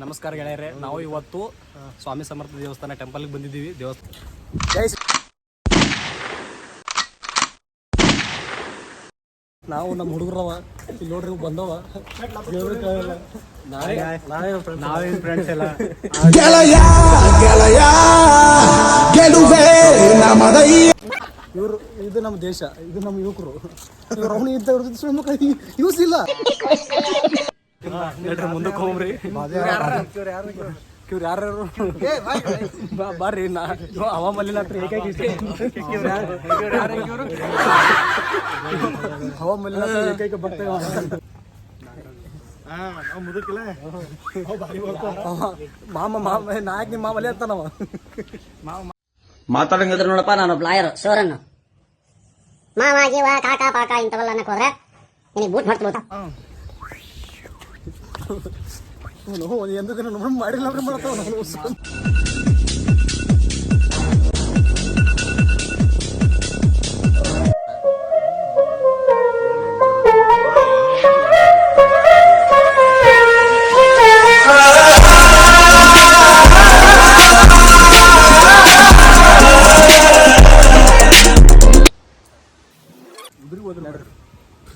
ನಮಸ್ಕಾರ ಗೆಳೆಯರೇ, ನಾವು ಇವತ್ತು ಸ್ವಾಮಿ ಸಮರ್ಥ ದೇವಸ್ಥಾನ ಟೆಂಪಲ್ಗೆ ಬಂದಿದ್ದೀವಿ. ನಾವು ನಮ್ಮ ಹುಡುಗರವ ಇಲ್ಲಿ ನೋಡ್ರಿ ಬಂದವ ನಾವೇನು ಫ್ರೆಂಡ್ಸ್ ಎಲ್ಲ ಇವರು. ಇದು ನಮ್ಮ ದೇಶ, ಇದು ನಮ್ಮ ಯುವಕರು. ಇವ್ರು ಅವನು ಇಂಥ ಯೂಸ್ ಇಲ್ಲ. ಮುಂದಕ್ಕೆ ಹೋಗ್ರಿ. ಇವ್ರು ಯಾರು ಬರ್ರಿ. ಹವಾ ಮಲ್ಲಿನ ಏಕೈಕ ಇಷ್ಟ. ಹವಾ ಮಲ್ಲಿನ ಏಕೈಕ ಬರ್ತೇವೆ. ಮಾಮ ನಾಯಕ್ ನಿಮ್ಮ ಮಾಮಲ್ಲಿ ಅಂತಾನವ. ಮಾತಾಡಂಗಿದ್ರೆ ನೋಡಪ್ಪ, ನಾನು ಲಾಯರ್ ಶಿವರನ್ನು ಮಾಮ ಜೀವ ಕಾಕ ಪಾಕ ಇಂಥವೆಲ್ಲ ಅನ್ನಕ್ಕೆ ಹೋದ್ರೆ ನಿನಗೆ ಬೂಟ್ ಮಾಡ್ತಾ ಎಂದು ದಿನ ಮಾಡಿಲ್ಲ ಮಾಡ್ತಾವ.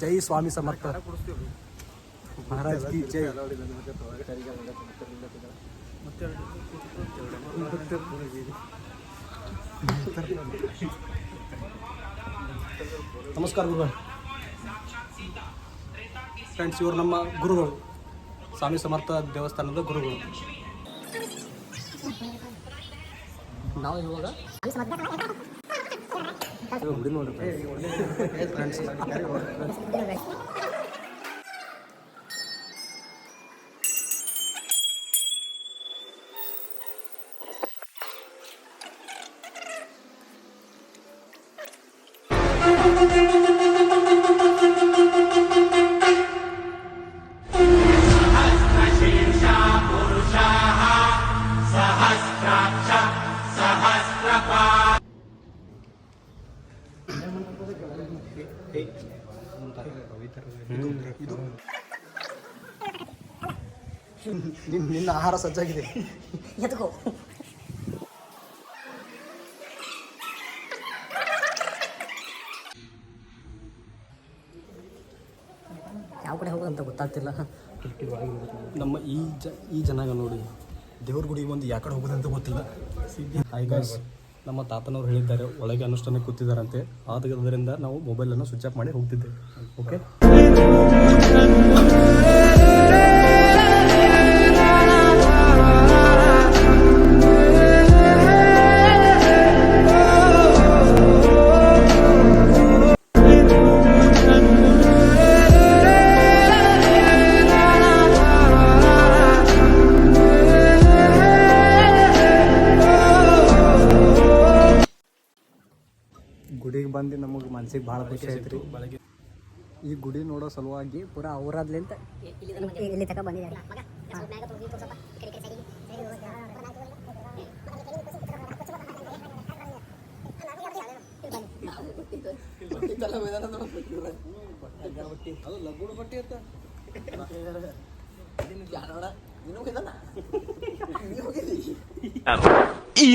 ಜೈ ಸ್ವಾಮಿ ಸಮರ್ಥ ಮಹಾರಾಜ್ ಕಿ ಜೈ. ನಮಸ್ಕಾರ ಗುರುಗಳು. ಫ್ರೆಂಡ್ಸ್, ಇವರು ನಮ್ಮ ಗುರುಗಳು, ಸ್ವಾಮಿ ಸಮರ್ಥ ದೇವಸ್ಥಾನದ ಗುರುಗಳು. ನಾವು ಇವಾಗ ಹುಡಿ ನೋಡಿ ಫ್ರೆಂಡ್ಸ್. ನಿನ್ನ ಆಹಾರ ಸಜ್ಜಾಗಿದೆ. ಎತ್ಕೋ. ಯಾವ ಕಡೆ ಹೋಗೋದಂತ ಗೊತ್ತಾಗ್ತಿಲ್ಲ. ನಮ್ಮ ಈ ಜನಾಗ ನೋಡಿ, ದೇವ್ರ ಗುಡಿ ಒಂದು ಯಾವ ಕಡೆ ಹೋಗೋದಂತ ಗೊತ್ತಿಲ್ಲ. ನಮ್ಮ ತಾತನವ್ರು ಹೇಳಿದ್ದಾರೆ ಒಳಗೆ ಅನುಷ್ಠಾನಕ್ಕೆ ಕೂತಿದ್ದಾರಂತೆ. ಆದ್ದರಿಂದ ನಾವು ಮೊಬೈಲನ್ನು ಸ್ವಿಚ್ ಆಫ್ ಮಾಡಿ ಹೋಗ್ತಿದ್ದೇವೆ. ಓಕೆ. ಗುಡಿಗೆ ಬಂದು ನಮಗೆ ಮನಸ್ಸಿಗೆ ಭಾಳ ಖುಷಿ ಆಯ್ತು ರೀ. ಈ ಗುಡಿ ನೋಡೋ ಸಲುವಾಗಿ ಪೂರಾ ಅವರಾದ್ಲಿಂತ ಇಲ್ಲಿ ತಕ ಬಂದಿದ್ದಾರೆ.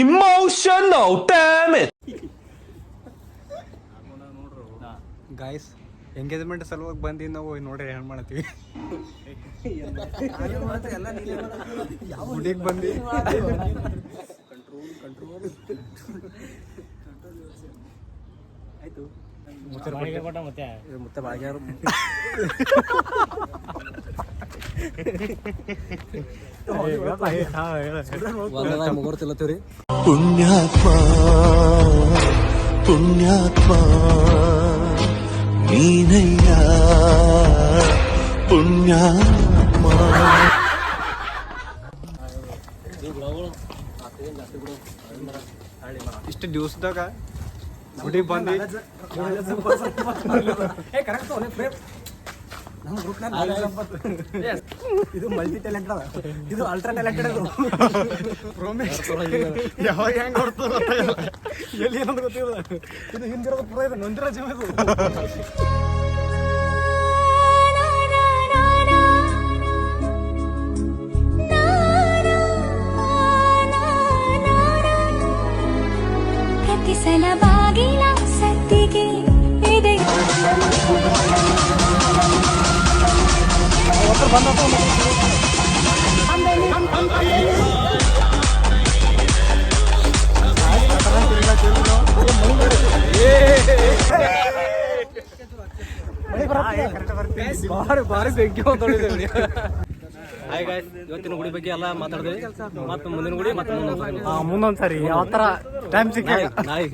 Emotional damage. ಗಾಯ್ಸ್, ಎಂಗೇಜ್ಮೆಂಟ್ ಸಲುವಾಗಿ ಬಂದು ನಾವು ನೋಡ್ರಿ ಏನು ಮಾಡ್ತೀವಿ. ಗುಡಿಗೆ ಬಂದು ಆಯ್ತು. ಮತ್ತೆ ಭಾಗ್ಯಾರು ಮುಗುರ್ತಿಲ್ಲತ್ತೀವ್ರಿ. ಪುಣ್ಯಾತ್ಮ ಪುಣ್ಯಾತ್ಮ ನೀನಯ್ಯ ಪುಣ್ಯಾತ್ಮ. ಇಷ್ಟು ದಿವಸದಾಗ ಗುಡಿಗೆ ಬಂದು ನಮ್ಮ ಗ್ರೂಪ್ನಾಗ ಇದು ಮಲ್ಟಿ ಟ್ಯಾಲೆಂಟ್ ಅದ, ಇದು ಅಲ್ಟ್ರಾ ಟ್ಯಾಲೆಂಟೆಡ್. ಯಾವಾಗ ಹೆಂಗೆ ಹೊಡ್ತದ ಎಲ್ಲಿ ಏನಂತ ಗೊತ್ತಿಲ್ಲ. ಇದು ಹಿಂದಿರೋದು ಪೂರ ಇದೆ, ನೊಂದಿರೋ ಜೀವ ಇದು. ನನ್ನ ಬಾಗಿಲ ಸತ್ತಿಗೆ ಇದೆ ಭಾರಿ ಬೆಂಕಿ ಮಾತಾಡಿದ್ದೇವೆ. ಹಾಯ್ ಗಾಯ್ಸ್, ಇವತ್ತಿನ ಗುಡಿ ಬಗ್ಗೆ ಎಲ್ಲ ಮಾತಾಡಿದ್ವಿ. ಮತ್ತೆ ಮುಂದಿನ ಗುಡಿ ಮತ್ತೆ ಮುಂದೊಂದ್ಸರಿ ಯಾವ ತರ ಟೈಮ್ ಸಿಕ್ಕ ನಾಯಿ